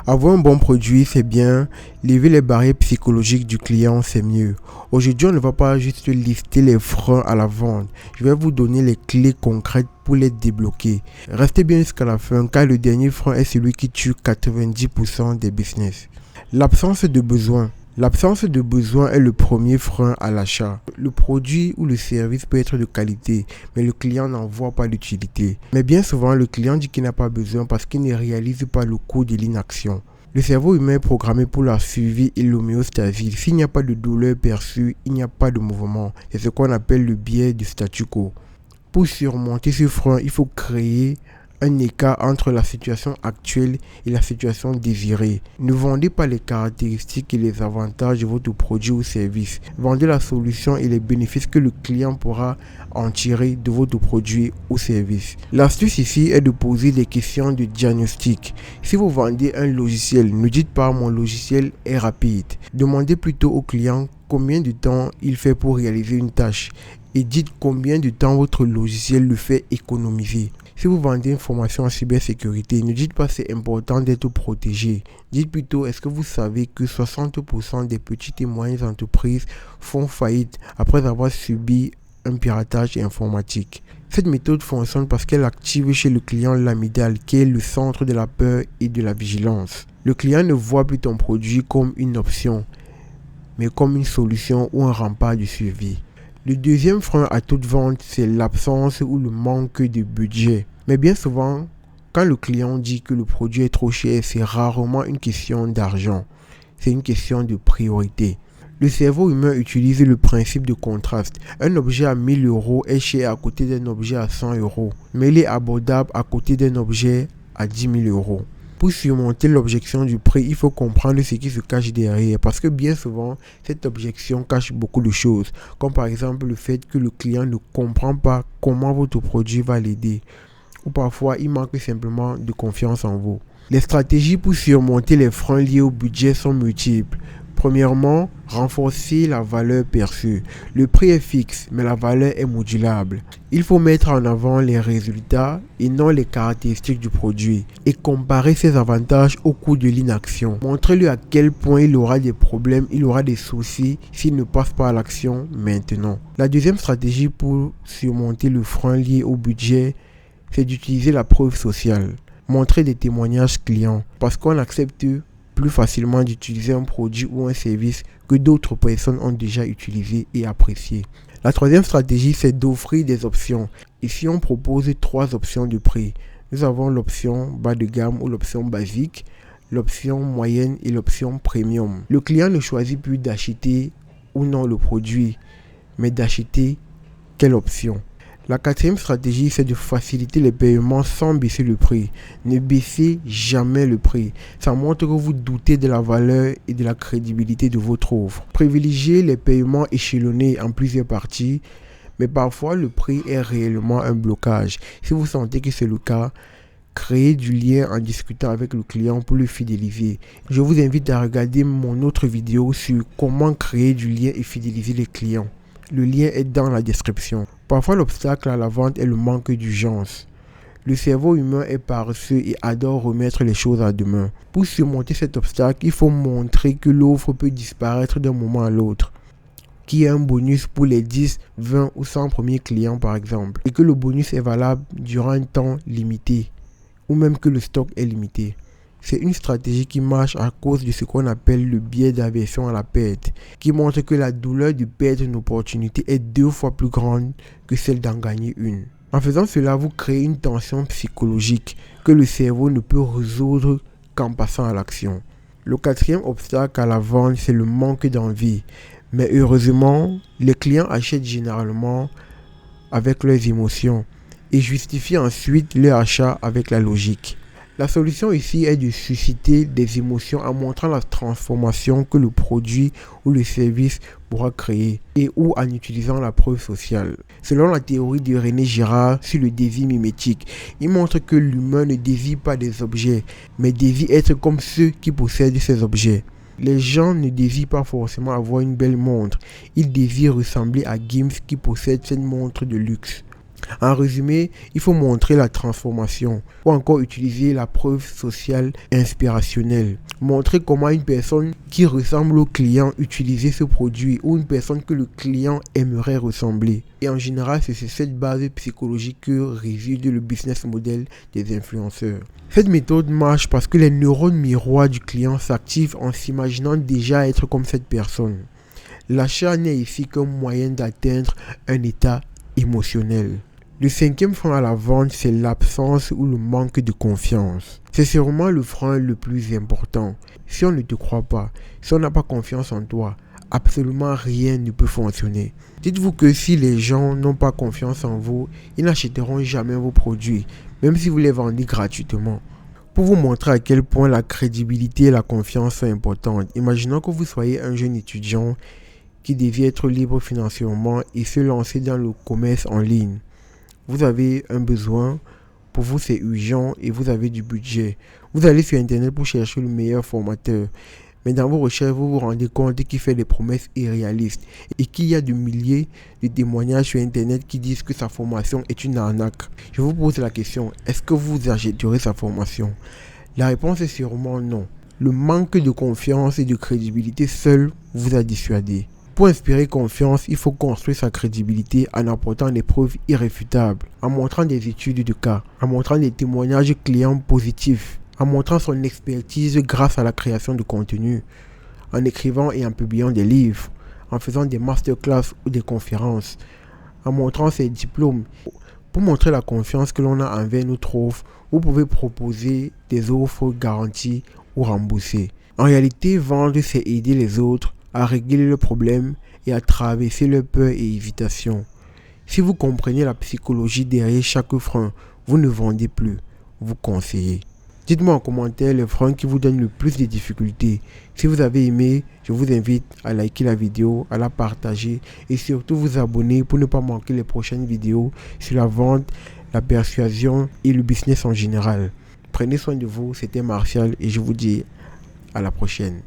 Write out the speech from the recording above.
Avoir un bon produit, c'est bien. Lever les barrières psychologiques du client, c'est mieux. Aujourd'hui, on ne va pas juste lister les freins à la vente. Je vais vous donner les clés concrètes pour les débloquer. Restez bien jusqu'à la fin, car le dernier frein est celui qui tue 90% des business. L'absence de besoin. L'absence de besoin est le premier frein à l'achat. Le produit ou le service peut être de qualité, mais le client n'en voit pas l'utilité. Mais bien souvent, le client dit qu'il n'a pas besoin parce qu'il ne réalise pas le coût de l'inaction. Le cerveau humain est programmé pour la suivi et l'homéostasie. S'il n'y a pas de douleur perçue, il n'y a pas de mouvement. C'est ce qu'on appelle le biais du statu quo. Pour surmonter ce frein, il faut créer un écart entre la situation actuelle et la situation désirée. Ne vendez pas les caractéristiques et les avantages de votre produit ou service. Vendez la solution et les bénéfices que le client pourra en tirer de votre produit ou service. L'astuce ici est de poser des questions de diagnostic. Si vous vendez un logiciel, ne dites pas mon logiciel est rapide. Demandez plutôt au client combien de temps il fait pour réaliser une tâche et dites combien de temps votre logiciel le fait économiser. Si vous vendez une formation en cybersécurité, ne dites pas c'est important d'être protégé. Dites plutôt est-ce que vous savez que 60% des petites et moyennes entreprises font faillite après avoir subi un piratage informatique. Cette méthode fonctionne parce qu'elle active chez le client l'amygdale qui est le centre de la peur et de la vigilance. Le client ne voit plus ton produit comme une option, mais comme une solution ou un rempart de survie. Le deuxième frein à toute vente, c'est l'absence ou le manque de budget. Mais bien souvent, quand le client dit que le produit est trop cher, c'est rarement une question d'argent. C'est une question de priorité. Le cerveau humain utilise le principe de contraste. Un objet à 1000 euros est cher à côté d'un objet à 100 euros, mais il est abordable à côté d'un objet à 10 000 euros. Pour surmonter l'objection du prix, il faut comprendre ce qui se cache derrière parce que bien souvent, cette objection cache beaucoup de choses, comme par exemple le fait que le client ne comprend pas comment votre produit va l'aider, ou parfois il manque simplement de confiance en vous. Les stratégies pour surmonter les freins liés au budget sont multiples. Premièrement, renforcer la valeur perçue. Le prix est fixe, mais la valeur est modulable. Il faut mettre en avant les résultats et non les caractéristiques du produit et comparer ses avantages au coût de l'inaction. Montrez-lui à quel point il aura des problèmes, il aura des soucis s'il ne passe pas à l'action maintenant. La deuxième stratégie pour surmonter le frein lié au budget, c'est d'utiliser la preuve sociale. Montrer des témoignages clients parce qu'on accepte plus facilement d'utiliser un produit ou un service que d'autres personnes ont déjà utilisé et apprécié. La troisième stratégie, c'est d'offrir des options. Ici, on propose 3 options de prix. Nous avons l'option bas de gamme ou l'option basique, l'option moyenne et l'option premium. Le client ne choisit plus d'acheter ou non le produit, mais d'acheter quelle option. La quatrième stratégie, c'est de faciliter les paiements sans baisser le prix. Ne baissez jamais le prix. Ça montre que vous doutez de la valeur et de la crédibilité de votre offre. Privilégiez les paiements échelonnés en plusieurs parties, mais parfois le prix est réellement un blocage. Si vous sentez que c'est le cas, créez du lien en discutant avec le client pour le fidéliser. Je vous invite à regarder mon autre vidéo sur comment créer du lien et fidéliser les clients. Le lien est dans la description. Parfois, l'obstacle à la vente est le manque d'urgence. Le cerveau humain est paresseux et adore remettre les choses à demain. Pour surmonter cet obstacle, il faut montrer que l'offre peut disparaître d'un moment à l'autre, qu'il y a un bonus pour les 10, 20 ou 100 premiers clients par exemple, et que le bonus est valable durant un temps limité, ou même que le stock est limité. C'est une stratégie qui marche à cause de ce qu'on appelle le biais d'aversion à la perte, qui montre que la douleur de perdre une opportunité est 2 fois plus grande que celle d'en gagner une. En faisant cela, vous créez une tension psychologique que le cerveau ne peut résoudre qu'en passant à l'action. Le quatrième obstacle à la vente, c'est le manque d'envie. Mais heureusement, les clients achètent généralement avec leurs émotions et justifient ensuite leur achat avec la logique. La solution ici est de susciter des émotions en montrant la transformation que le produit ou le service pourra créer et ou en utilisant la preuve sociale. Selon la théorie de René Girard sur le désir mimétique, il montre que l'humain ne désire pas des objets, mais désire être comme ceux qui possèdent ces objets. Les gens ne désirent pas forcément avoir une belle montre, ils désirent ressembler à Gims qui possède cette montre de luxe. En résumé, il faut montrer la transformation ou encore utiliser la preuve sociale inspirationnelle. Montrer comment une personne qui ressemble au client utilisait ce produit ou une personne que le client aimerait ressembler. Et en général, c'est sur cette base psychologique que réside le business model des influenceurs. Cette méthode marche parce que les neurones miroirs du client s'activent en s'imaginant déjà être comme cette personne. L'achat n'est ici qu'un moyen d'atteindre un état émotionnel. Le cinquième frein à la vente, c'est l'absence ou le manque de confiance. C'est sûrement le frein le plus important. Si on ne te croit pas, si on n'a pas confiance en toi, absolument rien ne peut fonctionner. Dites-vous que si les gens n'ont pas confiance en vous, ils n'achèteront jamais vos produits, même si vous les vendez gratuitement. Pour vous montrer à quel point la crédibilité et la confiance sont importantes, imaginons que vous soyez un jeune étudiant qui désire être libre financièrement et se lancer dans le commerce en ligne. Vous avez un besoin, pour vous c'est urgent et vous avez du budget. Vous allez sur internet pour chercher le meilleur formateur. Mais dans vos recherches, vous vous rendez compte qu'il fait des promesses irréalistes et qu'il y a des milliers de témoignages sur internet qui disent que sa formation est une arnaque. Je vous pose la question, est-ce que vous achèterez sa formation? La réponse est sûrement non. Le manque de confiance et de crédibilité seul vous a dissuadé. Pour inspirer confiance, il faut construire sa crédibilité en apportant des preuves irréfutables, en montrant des études de cas, en montrant des témoignages clients positifs, en montrant son expertise grâce à la création de contenu, en écrivant et en publiant des livres, en faisant des masterclass ou des conférences, en montrant ses diplômes. Pour montrer la confiance que l'on a envers notre offre, vous pouvez proposer des offres garanties ou remboursées. En réalité, vendre, c'est aider les autres à régler le problème et à traverser leurs peurs et hésitations. Si vous comprenez la psychologie derrière chaque frein, vous ne vendez plus, vous conseillez. Dites-moi en commentaire les freins qui vous donnent le plus de difficultés. Si vous avez aimé, je vous invite à liker la vidéo, à la partager et surtout vous abonner pour ne pas manquer les prochaines vidéos sur la vente, la persuasion et le business en général. Prenez soin de vous, c'était Martial et je vous dis à la prochaine.